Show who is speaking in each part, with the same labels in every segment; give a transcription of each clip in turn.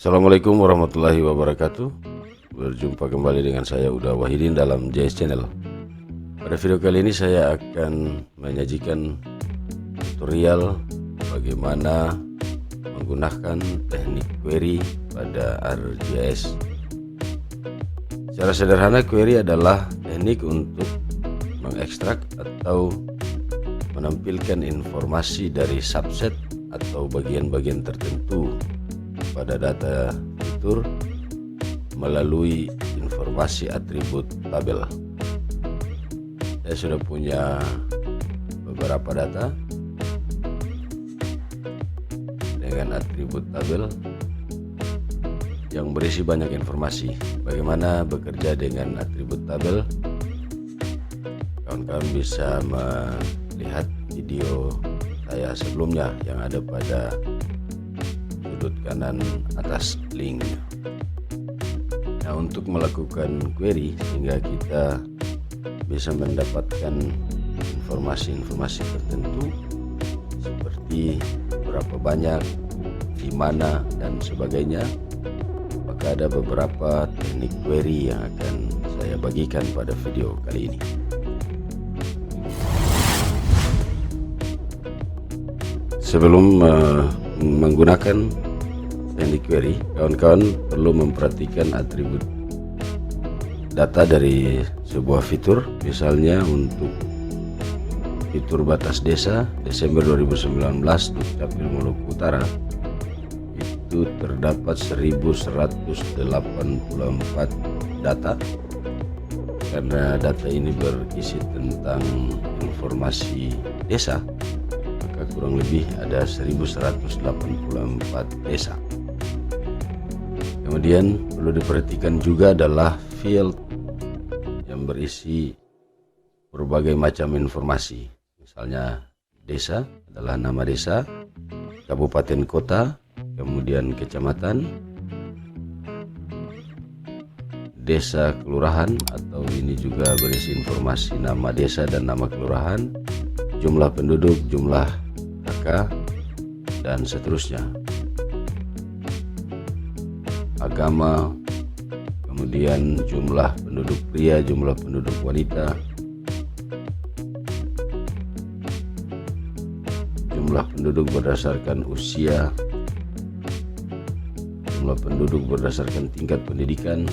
Speaker 1: Assalamualaikum warahmatullahi wabarakatuh. Berjumpa kembali dengan saya Uda Wahidin dalam JS Channel. Pada video kali ini saya akan menyajikan tutorial bagaimana menggunakan teknik query pada ArcGIS. Secara sederhana, query adalah teknik untuk mengekstrak atau menampilkan informasi dari subset atau bagian-bagian tertentu pada data fitur melalui informasi atribut tabel. Saya sudah punya beberapa data dengan atribut tabel yang berisi banyak informasi. Bagaimana bekerja dengan atribut tabel? Kawan-kawan bisa melihat video saya sebelumnya yang ada pada sudut kanan atas link. Nah, untuk melakukan query sehingga kita bisa mendapatkan informasi-informasi tertentu seperti berapa banyak, di mana, dan sebagainya, maka ada beberapa teknik query yang akan saya bagikan pada video kali ini. Sebelum menggunakan teknik query, kawan-kawan perlu memperhatikan atribut data dari sebuah fitur. Misalnya untuk fitur batas desa Desember 2019 Dukcapil Maluku Utara, itu terdapat 1184 data. Karena data ini berisi tentang informasi desa, maka kurang lebih ada 1184 desa. Kemudian perlu diperhatikan juga adalah field yang berisi berbagai macam informasi. Misalnya desa adalah nama desa, kabupaten kota, kemudian kecamatan, desa kelurahan, atau ini juga berisi informasi nama desa dan nama kelurahan, jumlah penduduk, jumlah kakak, dan seterusnya. Agama, kemudian jumlah penduduk pria, jumlah penduduk wanita, jumlah penduduk berdasarkan usia, jumlah penduduk berdasarkan tingkat pendidikan,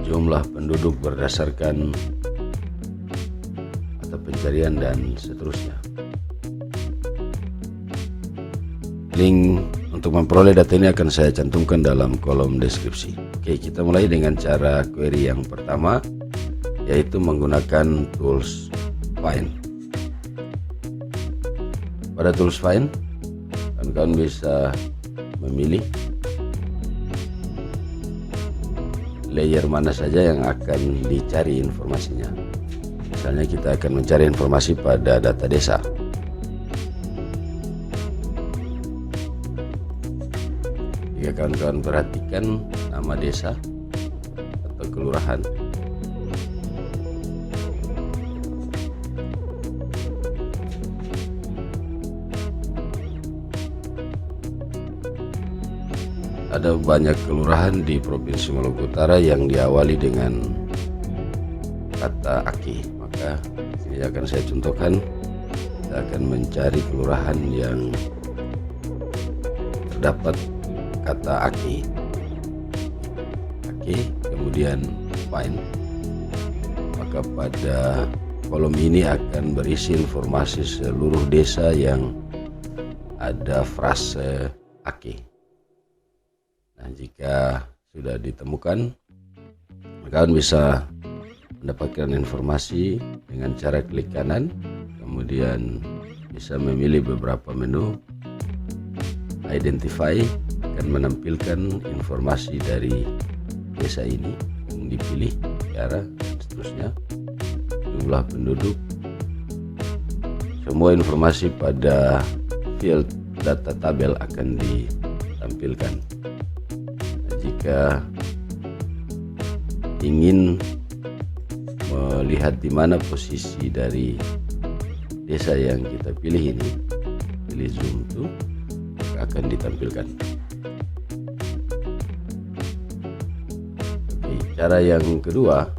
Speaker 1: jumlah penduduk berdasarkan mata pencarian, dan seterusnya. Link untuk memperoleh data ini akan saya cantumkan dalam kolom deskripsi. Oke, kita mulai dengan cara query yang pertama, yaitu menggunakan tools find. Pada tools find, kawan-kawan bisa memilih layer mana saja yang akan dicari informasinya. Misalnya kita akan mencari informasi pada data desa. Jika kawan-kawan perhatikan nama desa atau kelurahan, ada banyak kelurahan di Provinsi Maluku Utara yang diawali dengan kata aki. Maka ini akan saya contohkan. Kita akan mencari kelurahan yang terdapat kata aki, kemudian find. Maka pada kolom ini akan berisi informasi seluruh desa yang ada frase aki. Nah, jika sudah ditemukan, kalian bisa mendapatkan informasi dengan cara klik kanan, kemudian bisa memilih beberapa menu. Identify akan menampilkan informasi dari desa ini yang dipilih, daerah, dan seterusnya, jumlah penduduk, semua informasi pada field data tabel akan ditampilkan. Nah, jika ingin melihat di mana posisi dari desa yang kita pilih ini, pilih zoom to, maka akan ditampilkan. Oke, cara yang kedua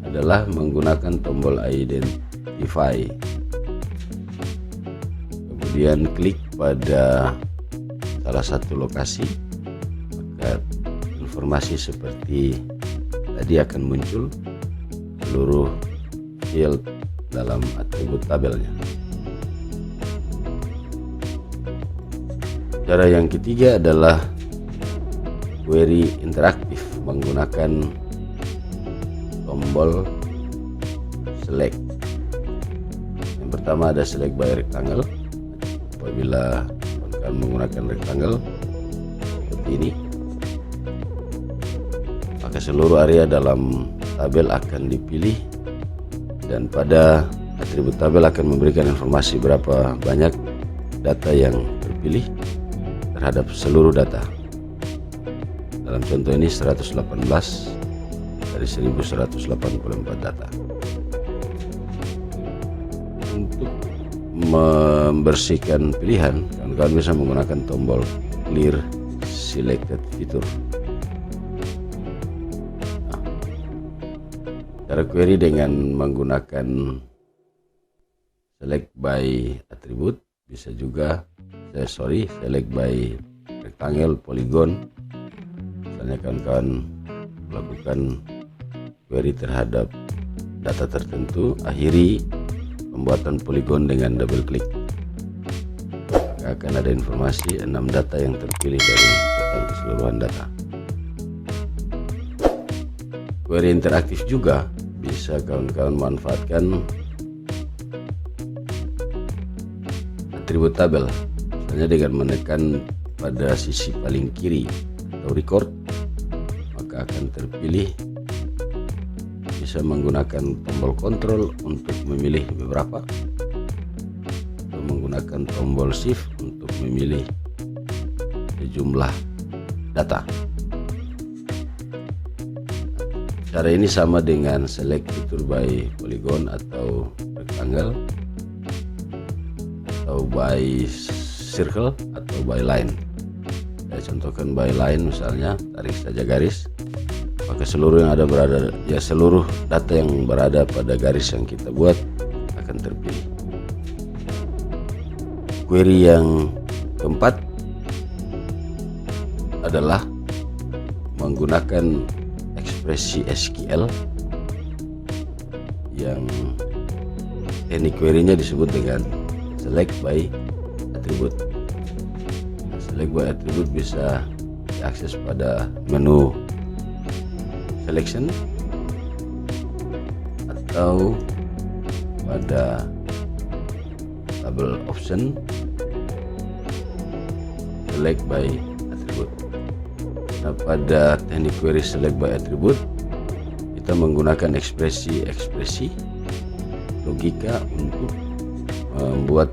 Speaker 1: adalah menggunakan tombol identify, kemudian klik pada salah satu lokasi, maka informasi seperti tadi akan muncul seluruh field dalam atribut tabelnya. Cara yang ketiga adalah query interaktif menggunakan tombol select. Yang pertama ada select by rectangle. Apabila akan menggunakan rectangle seperti ini, maka seluruh area dalam tabel akan dipilih, dan pada atribut tabel akan memberikan informasi berapa banyak data yang terpilih terhadap seluruh data. Dalam contoh ini 118 dari 1184 data. Untuk membersihkan pilihan, kawan-kawan bisa menggunakan tombol clear selected fitur. Cara query dengan menggunakan select by attribute, bisa juga select by rectangle, polygon. Misalnya kawan-kawan melakukan query terhadap data tertentu, akhiri pembuatan polygon dengan double klik, maka akan ada informasi 6 data yang terpilih dari total keseluruhan data. Query interaktif juga bisa kawan-kawan manfaatkan atribut tabel, misalnya dengan menekan pada sisi paling kiri atau record, maka akan terpilih. Bisa menggunakan tombol kontrol untuk memilih beberapa, atau menggunakan tombol shift untuk memilih sejumlah data. Cara ini sama dengan select fitur by polygon atau rectangle, atau by circle, atau by line. Saya contohkan by line, misalnya tarik saja garis, maka seluruh data yang berada pada garis yang kita buat akan terpilih. Query yang keempat adalah menggunakan ekspresi SQL yang teknik query-nya disebut dengan select by attribute. Select by attribute bisa diakses pada menu selection atau pada tabel option select by attribute. Nah, pada teknik query select by attribute kita menggunakan ekspresi logika untuk membuat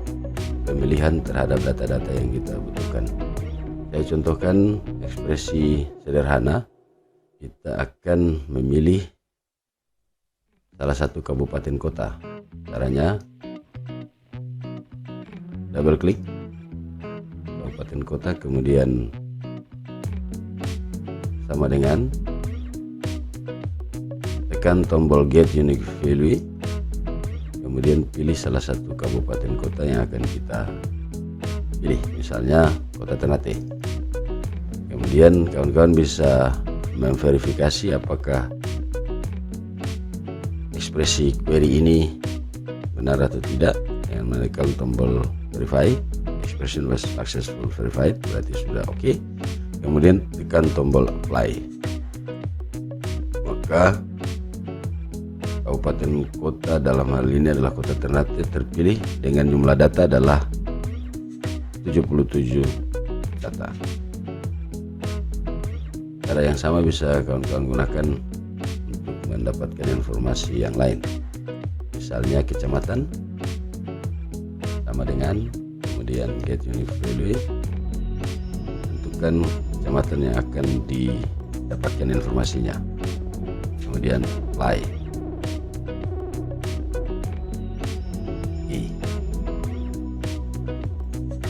Speaker 1: pemilihan terhadap data-data yang kita butuhkan. Saya contohkan ekspresi sederhana. Kita akan memilih salah satu kabupaten kota. Caranya double klik kabupaten kota, kemudian sama dengan tekan tombol get unique value, kemudian pilih salah satu kabupaten kota yang akan kita pilih, misalnya kota Ternate. Kemudian kawan-kawan bisa memverifikasi apakah ekspresi query ini benar atau tidak dengan menekan tombol verify. Expression was successful verified, berarti sudah oke. Kemudian tekan tombol apply, maka kabupaten kota dalam hal ini adalah kota Ternate terpilih dengan jumlah data adalah 77 data. Cara yang sama bisa kawan-kawan gunakan untuk mendapatkan informasi yang lain, misalnya kecamatan, sama dengan kemudian get unique value, tentukan kecamatan yang akan didapatkan informasinya, kemudian apply.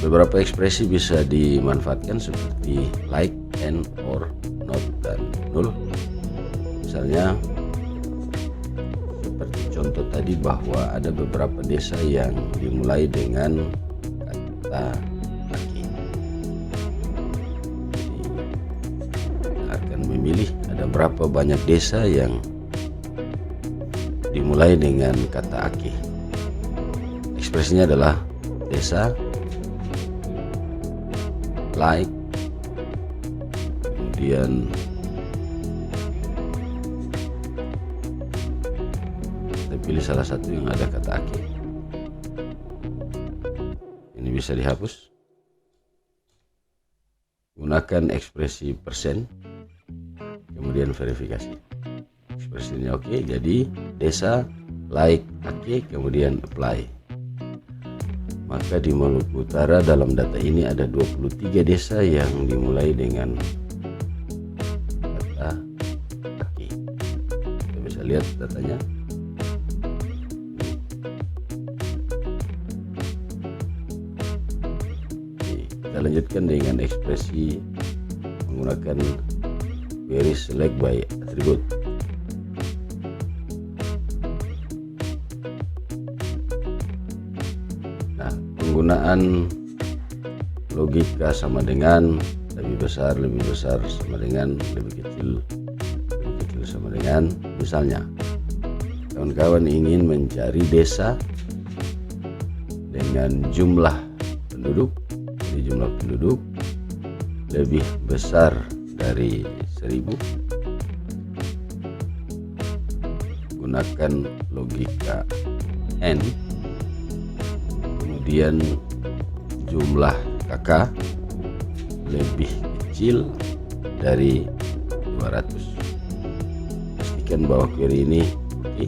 Speaker 1: beberapa ekspresi bisa dimanfaatkan seperti like, and, or, not, dan null. Misalnya seperti contoh tadi bahwa ada beberapa desa yang dimulai dengan kata aki. Jadi kita akan memilih ada berapa banyak desa yang dimulai dengan kata aki. Ekspresinya adalah desa, like, kemudian kita pilih salah satu yang ada kata aki. Ini bisa dihapus. Gunakan ekspresi persen, kemudian verifikasi. Ekspresinya oke, jadi desa, like, aki, kemudian apply. Maka di Maluku Utara dalam data ini ada 23 desa yang dimulai dengan kata aki. Kita bisa lihat datanya. Kita lanjutkan dengan ekspresi menggunakan query select by attribute. Nah, penggunaan logika sama dengan, lebih besar sama dengan, lebih kecil sama dengan. Misalnya kawan-kawan ingin mencari desa dengan jumlah penduduk, jadi jumlah penduduk lebih besar dari 1000. Gunakan logika n, kemudian jumlah kakak lebih kecil dari 200. Pastikan bahwa query ini oke,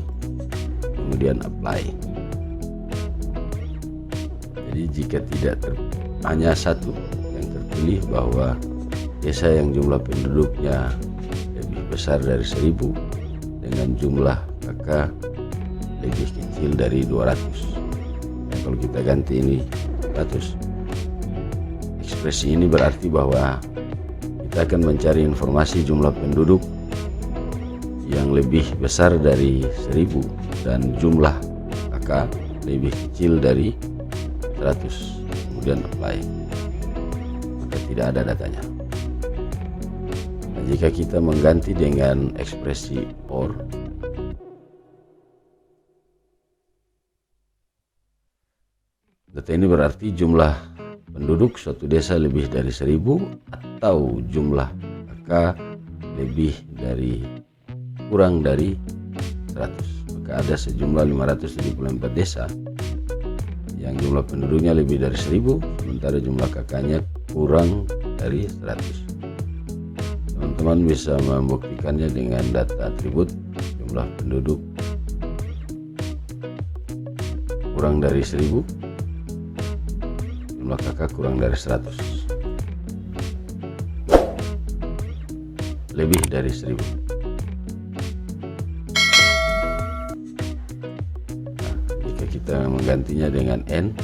Speaker 1: kemudian apply. Jadi jika tidak hanya satu yang terpilih bahwa desa yang jumlah penduduknya lebih besar dari 1000 dengan jumlah kakak lebih kecil dari 200. Dan kalau kita ganti ini 100, ekspresi ini berarti bahwa kita akan mencari informasi jumlah penduduk yang lebih besar dari 1000 dan jumlah kakak lebih kecil dari 100, kemudian apply. Maka tidak ada datanya. Nah, jika kita mengganti dengan ekspresi or, data ini berarti jumlah penduduk suatu desa lebih dari 1000 atau jumlah kakak lebih dari kurang dari 100. Maka ada sejumlah 574 desa yang jumlah penduduknya lebih dari 1000 sementara jumlah kakaknya kurang dari 100. Teman-teman bisa membuktikannya dengan data atribut jumlah penduduk kurang dari 1000, jumlah kakak kurang dari 100, lebih dari 1000. Nah, jika kita menggantinya dengan n,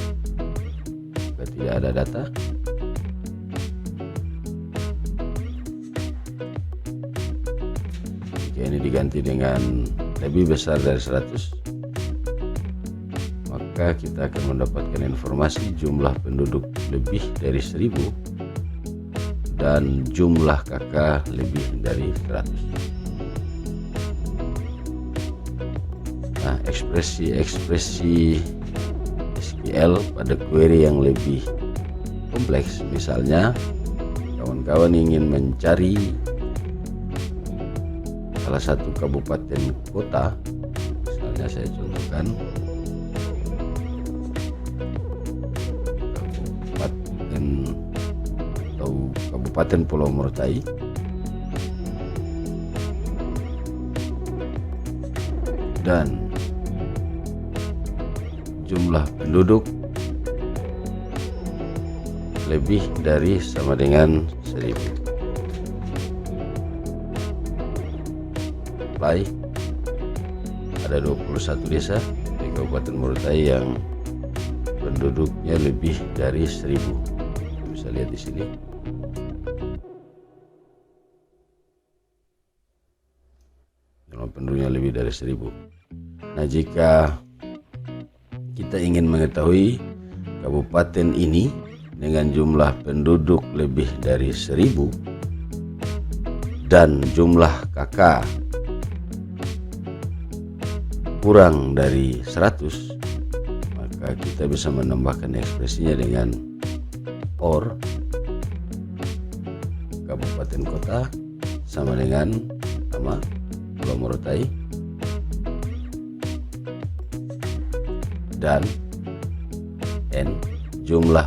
Speaker 1: maka tidak ada data. Jika ini diganti dengan lebih besar dari 100, maka kita akan mendapatkan informasi jumlah penduduk lebih dari 1000 dan jumlah kakak lebih dari 100. Nah, ekspresi SQL pada query yang lebih kompleks, misalnya kawan-kawan ingin mencari salah satu kabupaten kota, misalnya saya contohkan Kabupaten Pulau Morotai, dan jumlah penduduk lebih dari sama dengan 1000. Apply. Ada 21 desa di Kabupaten Morotai yang penduduknya lebih dari 1000. lihat di sini. Jumlah penduduknya lebih dari 1000. Nah, jika kita ingin mengetahui kabupaten ini dengan jumlah penduduk lebih dari 1000 dan jumlah kakak kurang dari 100, maka kita bisa menambahkan ekspresinya dengan OR kabupaten kota sama dengan nama Pulau Morotai dan N jumlah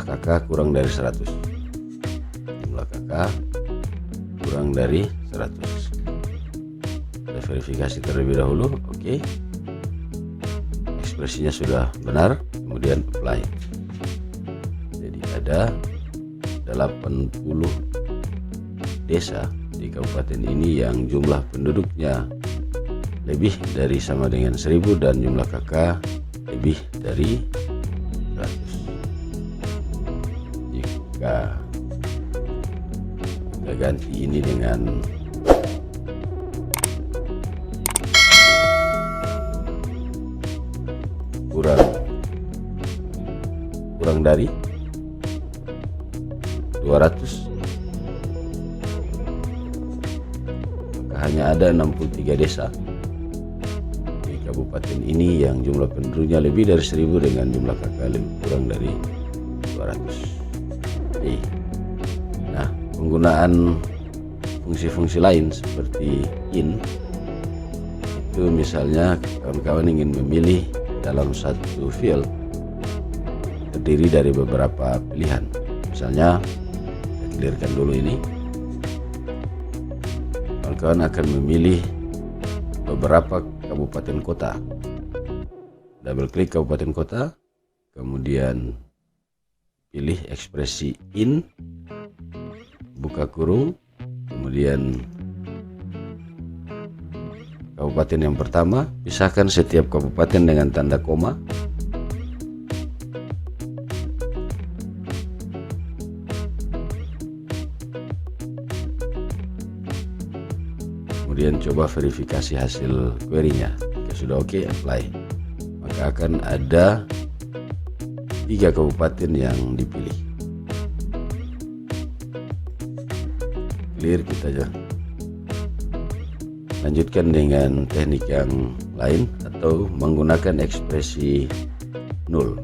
Speaker 1: kakak kurang dari 100. Jumlah kakak kurang dari 100. Kita verifikasi terlebih dahulu. Oke. Ekspresinya sudah benar, kemudian apply. Jadi ada 80 desa di kabupaten ini yang jumlah penduduknya lebih dari sama dengan 1000 dan jumlah kakak lebih dari 100. Jika kita ganti ini dengan kurang dari 200, maka hanya ada 63 desa di kabupaten ini yang jumlah penduduknya lebih dari 1000 dengan jumlah kakak lebih kurang dari 200. Oke. Nah, penggunaan fungsi-fungsi lain seperti in itu, misalnya kawan-kawan ingin memilih dalam satu field terdiri dari beberapa pilihan. Misalnya, saya clearkan dulu ini. Kawan-kawan akan memilih beberapa kabupaten kota. Double klik kabupaten kota, kemudian pilih ekspresi in, buka kurung, kemudian kabupaten yang pertama, pisahkan setiap kabupaten dengan tanda koma. Kemudian coba verifikasi hasil query-nya. Jika sudah oke, apply. Maka akan ada 3 kabupaten yang dipilih. Clear kita aja. Lanjutkan dengan teknik yang lain atau menggunakan ekspresi null.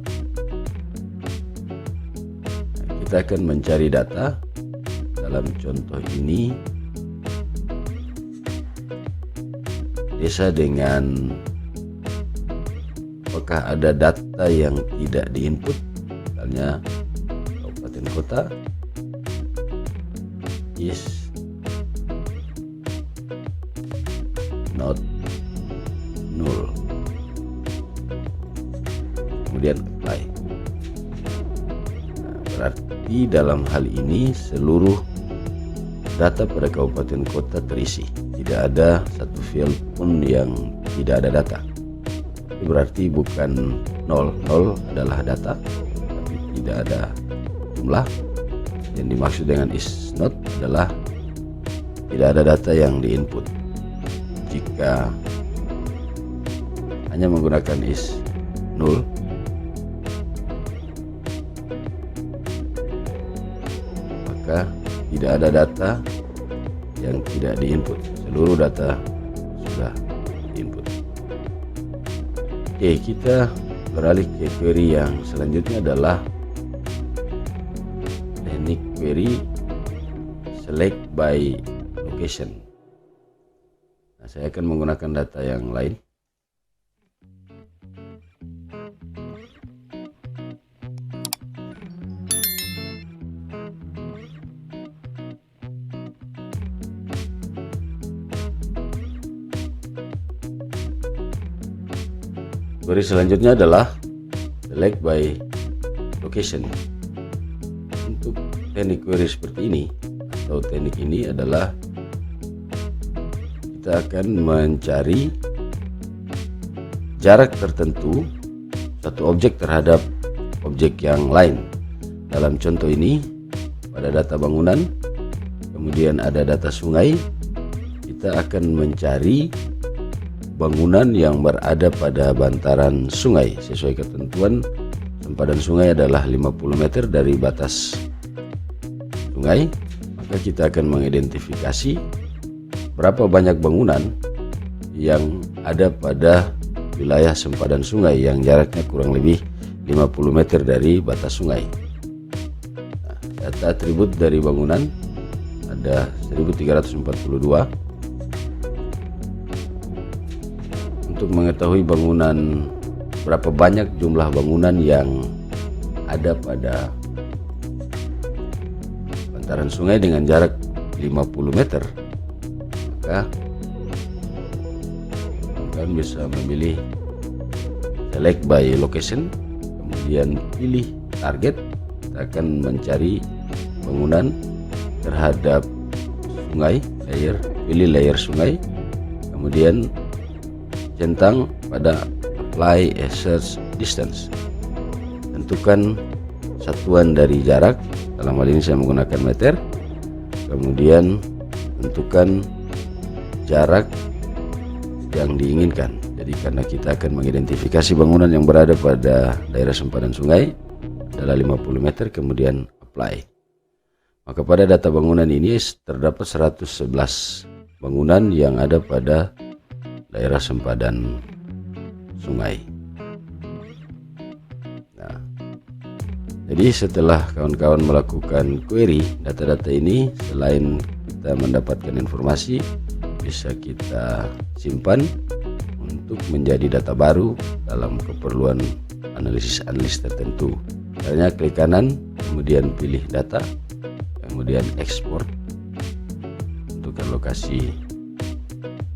Speaker 1: Nah, kita akan mencari data. Dalam contoh ini, desa dengan apakah ada data yang tidak diinput, misalnya kabupaten kota is not null, kemudian apply. Nah, berarti dalam hal ini seluruh data pada kabupaten kota terisi, tidak ada satu field pun yang tidak ada data. Itu berarti bukan 0 adalah data, tapi tidak ada jumlah. Yang dimaksud dengan is not adalah tidak ada data yang diinput. Jika hanya menggunakan is null, maka tidak ada data yang tidak diinput. Seluruh data sudah diinput. Oke, kita beralih ke query yang selanjutnya adalah teknik query select by location. Nah, saya akan menggunakan data yang lain. Query selanjutnya adalah select by location. Untuk teknik query seperti ini atau teknik ini adalah kita akan mencari jarak tertentu satu objek terhadap objek yang lain. Dalam contoh ini pada data bangunan, kemudian ada data sungai, kita akan mencari bangunan yang berada pada bantaran sungai. Sesuai ketentuan, sempadan sungai adalah 50 meter dari batas sungai. Maka kita akan mengidentifikasi berapa banyak bangunan yang ada pada wilayah sempadan sungai yang jaraknya kurang lebih 50 meter dari batas sungai. Nah, data atribut dari bangunan ada 1342. Untuk mengetahui bangunan, berapa banyak jumlah bangunan yang ada pada bantaran sungai dengan jarak 50 meter, maka kalian bisa memilih select by location, kemudian pilih target. Kita akan mencari bangunan terhadap sungai, pilih layer sungai, kemudian centang pada apply a search distance. Tentukan satuan dari jarak, dalam hal ini saya menggunakan meter, kemudian tentukan jarak yang diinginkan. Jadi karena kita akan mengidentifikasi bangunan yang berada pada daerah sempadan sungai adalah 50 meter, kemudian apply. Maka pada data bangunan ini terdapat 111 bangunan yang ada pada daerah sempadan sungai. Nah, jadi setelah kawan-kawan melakukan query, data-data ini selain kita mendapatkan informasi, bisa kita simpan untuk menjadi data baru dalam keperluan analisis tertentu. Caranya klik kanan, kemudian pilih data, kemudian ekspor, tentukan lokasi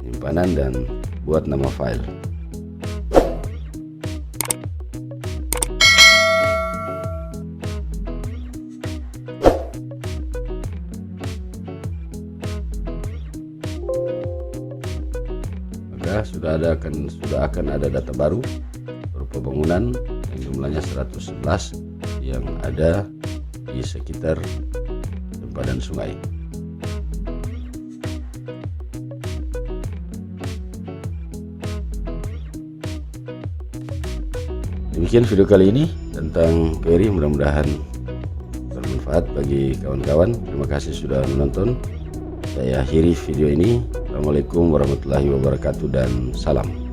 Speaker 1: penyimpanan dan buat nama file. Sudah akan ada data baru berupa bangunan yang jumlahnya 111 yang ada di sekitar sempadan sungai. Demikian video kali ini tentang query, mudah-mudahan bermanfaat bagi kawan-kawan. Terima kasih sudah menonton. Saya akhiri video ini. Assalamualaikum warahmatullahi wabarakatuh dan salam.